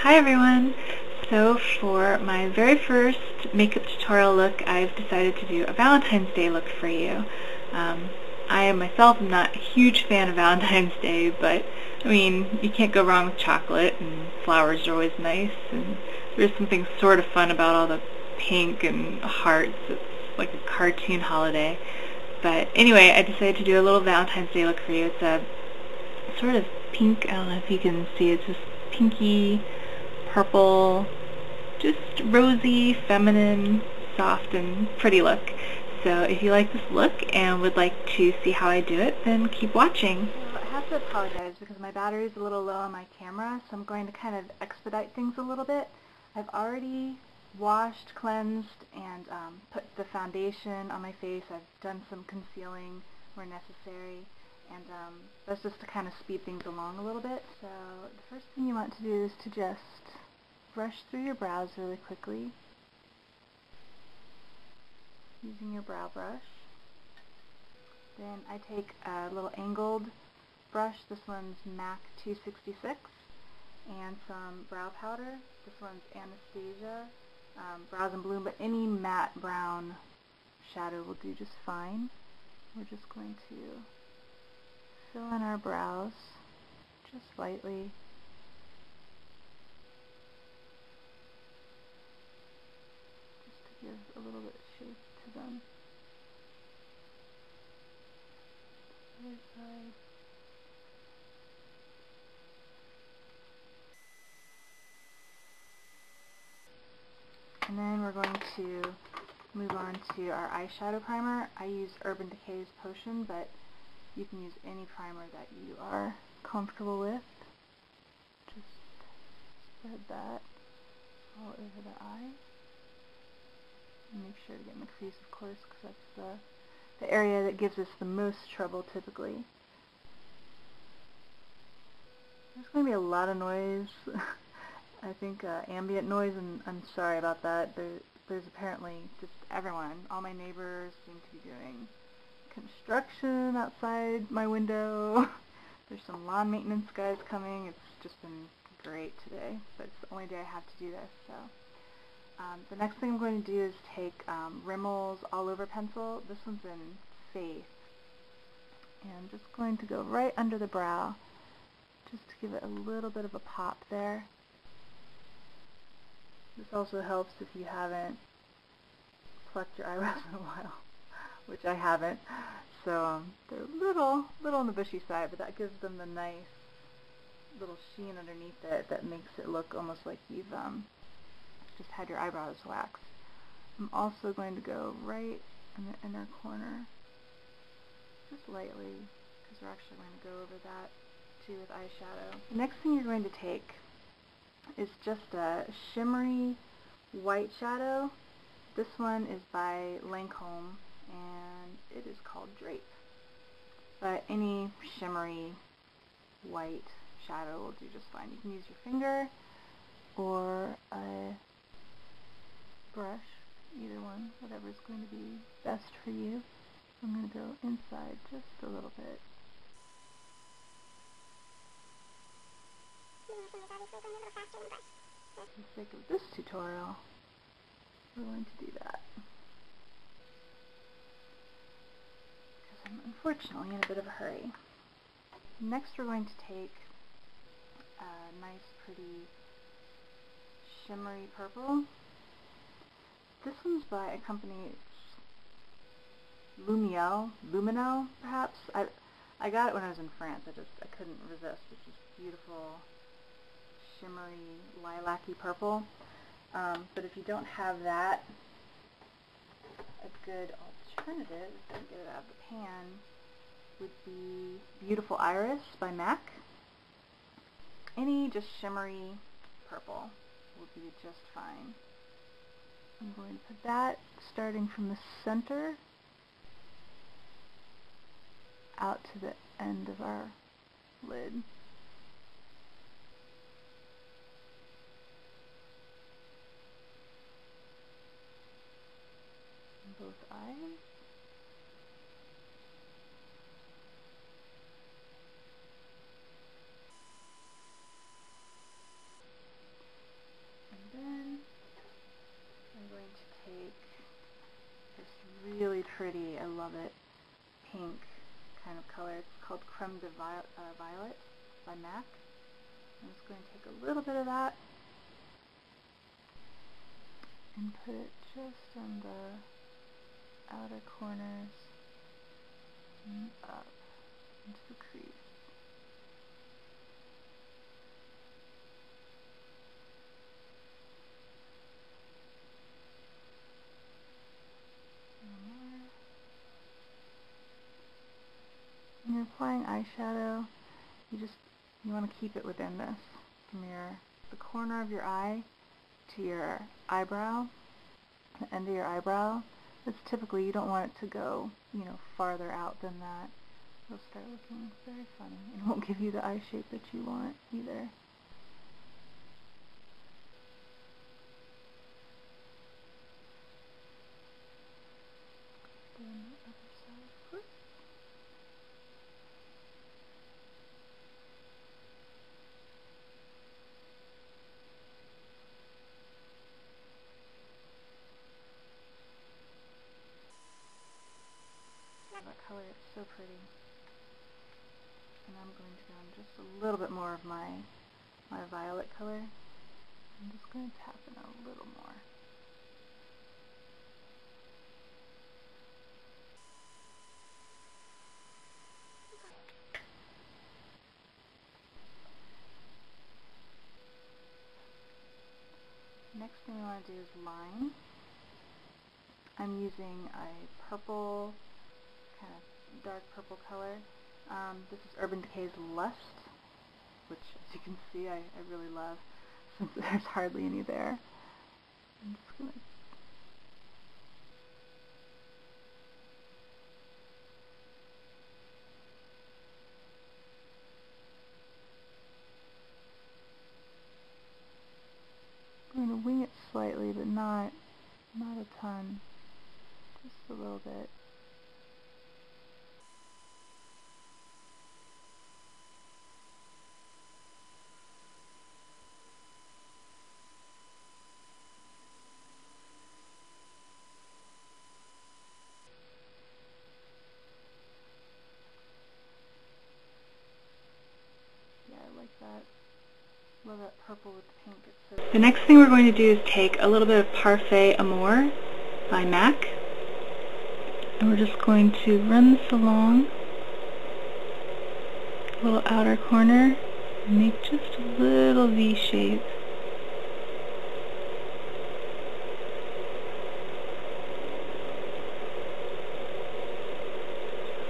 Hi everyone! So for my very first makeup tutorial look, I've decided to do a Valentine's Day look for you. I myself am not a huge fan of Valentine's Day, but I mean, you can't go wrong with chocolate, and flowers are always nice, and there's something sort of fun about all the pink and hearts. It's like a cartoon holiday. But anyway, I decided to do a little Valentine's Day look for you. It's a sort of pink, I don't know if you can see, it's this pinky purple, just rosy, feminine, soft, and pretty look. So if you like this look and would like to see how I do it, then keep watching. So I have to apologize because my battery is a little low on my camera, so I'm going to kind of expedite things a little bit. I've already washed, cleansed, and put the foundation on my face. I've done some concealing where necessary, and that's just to kind of speed things along a little bit. So the first thing you want to do is to just brush through your brows really quickly using your brow brush. Then I take a little angled brush. This one's MAC 266, and some brow powder. This one's Anastasia Brows in Bloom, but any matte brown shadow will do just fine. We're just going to fill in our brows just lightly. Give a little bit of shape to them. Other side. And then we're going to move on to our eyeshadow primer. I use Urban Decay's Potion, but you can use any primer that you are comfortable with. Just spread that all over the eye. Make sure to get in the crease, of course, because that's the area that gives us the most trouble typically. There's going to be a lot of noise. I think ambient noise, and I'm sorry about that. There's apparently just everyone, all my neighbors seem to be doing construction outside my window. There's some lawn maintenance guys coming. It's just been great today, but it's the only day I have to do this. So. The next thing I'm going to do is take Rimmel's All Over Pencil. This one's in Faith. And I'm just going to go right under the brow, just to give it a little bit of a pop there. This also helps if you haven't plucked your eyebrows in a while, which I haven't. So they're a little on the bushy side, but that gives them the nice little sheen underneath it that makes it look almost like you've just had your eyebrows waxed. I'm also going to go right in the inner corner, just lightly, because we're actually going to go over that too with eyeshadow. The next thing you're going to take is just a shimmery white shadow. This one is by Lancome, and it is called Drape. But any shimmery white shadow will do just fine. You can use your finger or a brush, either one, whatever is going to be best for you. I'm going to go inside just a little bit. For the sake of this tutorial, we're going to do that. Because I'm unfortunately in a bit of a hurry. Next we're going to take a nice pretty shimmery purple. This one's by a company, Luminelle, perhaps. I got it when I was in France. I couldn't resist. It's this beautiful, shimmery, lilac-y purple. But if you don't have that, a good alternative, if I can get it out of the pan, would be Beautiful Iris by MAC. Any just shimmery purple will be just fine. I'm going to put that starting from the center out to the end of our lid. On both eyes. Violet by MAC. I'm just going to take a little bit of that and put it just on the outer corners and up into the crease. When you're applying eyeshadow, you want to keep it within this, from the corner of your eye to your eyebrow, the end of your eyebrow. It's typically, you don't want it to go, farther out than that. It'll start looking very funny, and it won't give you the eye shape that you want either. Then the other side first. That color is so pretty. And I'm going to go in just a little bit more of my violet color. I'm just going to tap in a little more. Next thing we want to do is line. I'm using a purple, kind of dark purple color. This is Urban Decay's Lust, which, as you can see, I really love, since there's hardly any there. I'm just going to wing it slightly, but not a ton, just a little bit. Yeah, I like that. Love that purple with the pink. It's so... The next thing we're going to do is take a little bit of Parfait Amour by MAC, and we're just going to run this along a little outer corner and make just a little V shape.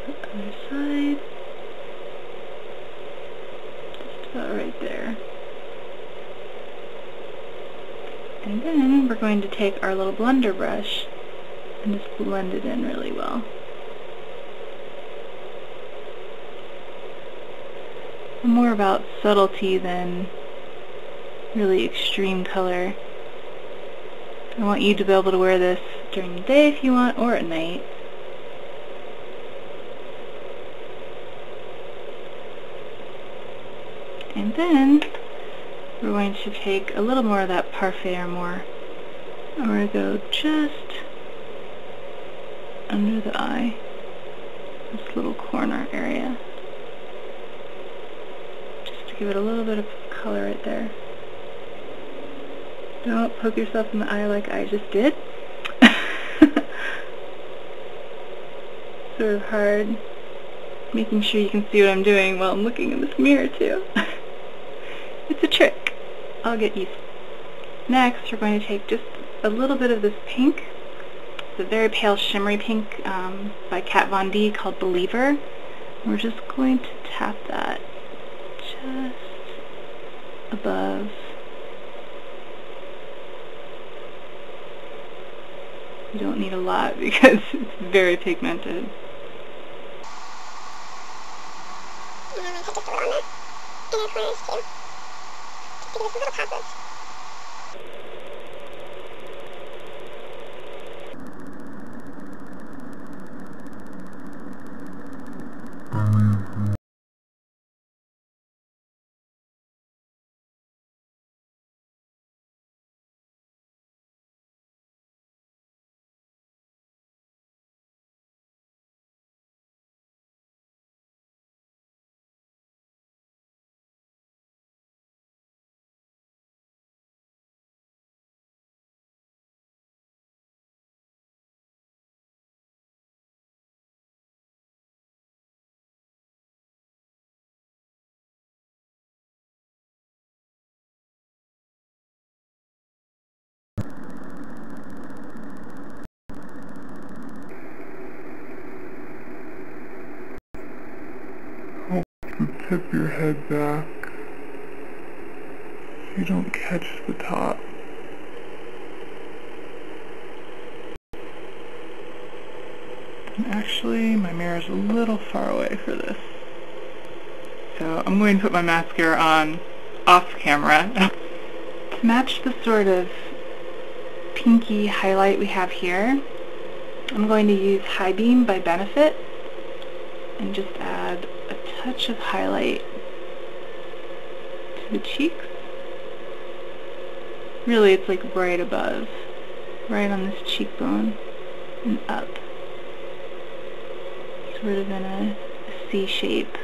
The other side, just about right there. And then we're going to take our little blender brush and just blend it in really well. I'm more about subtlety than really extreme color. I want you to be able to wear this during the day if you want, or at night. And then we're going to take a little more of that Parfait Amour, and we're going to go just under the eye, this little corner area, just to give it a little bit of color right there. Don't poke yourself in the eye like I just did. Sort of hard making sure you can see what I'm doing while I'm looking in this mirror too. It's a trick. I'll get used to it. Next, we're going to take just a little bit of this pink. It's a very pale shimmery pink by Kat Von D called Believer. We're just going to tap that just above. You don't need a lot because it's very pigmented. And then take just a little on the inner corners too, just to give us a little pop of tip your head back so you don't catch the top. And actually, my mirror's a little far away for this. So I'm going to put my mascara on off camera. To match the sort of pinky highlight we have here, I'm going to use High Beam by Benefit and just add a touch of highlight to the cheeks. Really, it's like right above, right on this cheekbone and up, sort of in a C shape.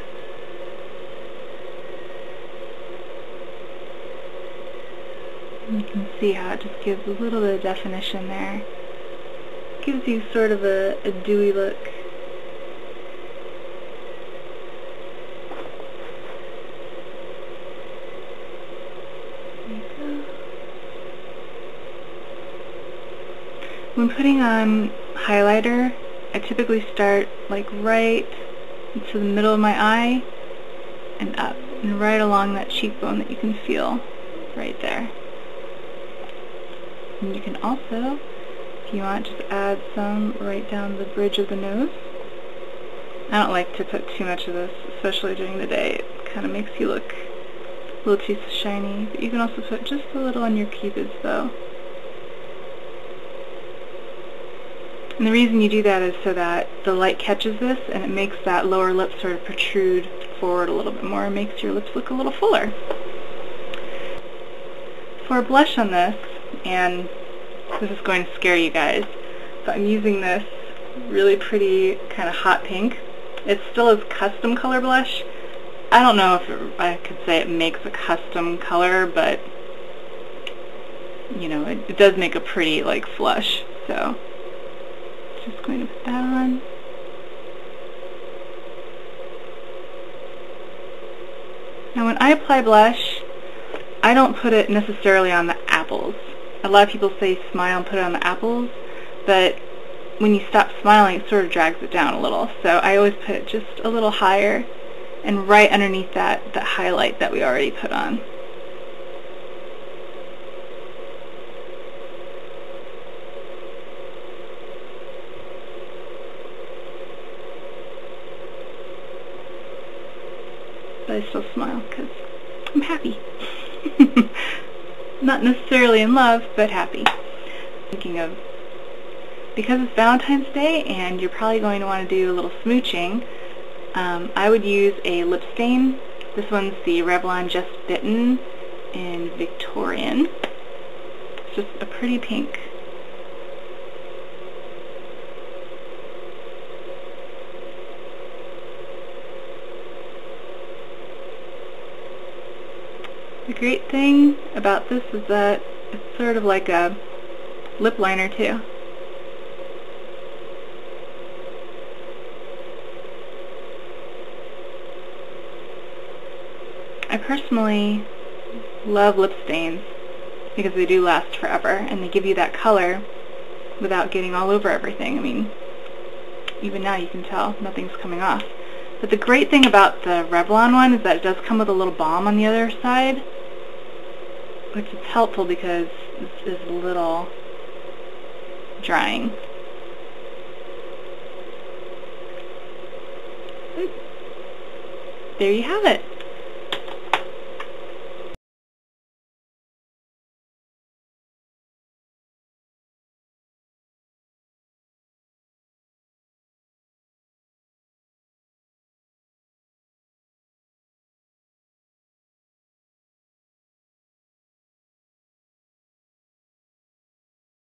And you can see how it just gives a little bit of definition there. Gives you sort of a dewy look. There you go. When putting on highlighter, I typically start like right into the middle of my eye and up, and right along that cheekbone that you can feel right there. And you can also, if you want, just add some right down the bridge of the nose. I don't like to put too much of this, especially during the day. It kind of makes you look a little too shiny. But you can also put just a little on your cupids though. And the reason you do that is so that the light catches this and it makes that lower lip sort of protrude forward a little bit more and makes your lips look a little fuller. For a blush on this, and this is going to scare you guys, but I'm using this really pretty kind of hot pink. It's still a custom color blush. I don't know if I could say it makes a custom color, but you know, it does make a pretty like flush. So just going to put that on. Now when I apply blush, I don't put it necessarily on the apples. A lot of people say smile and put it on the apples, but when you stop smiling, it sort of drags it down a little. So I always put it just a little higher and right underneath that highlight that we already put on. But I still smile because I'm happy. Not necessarily in love, but happy. Thinking of, because it's Valentine's Day and you're probably going to want to do a little smooching, I would use a lip stain. This one's the Revlon Just Bitten in Victorian. It's just a pretty pink. The great thing about this is that it's sort of like a lip liner too. I personally love lip stains because they do last forever and they give you that color without getting all over everything. I mean, even now you can tell nothing's coming off. But the great thing about the Revlon one is that it does come with a little balm on the other side, which is helpful because this is a little drying. There you have it.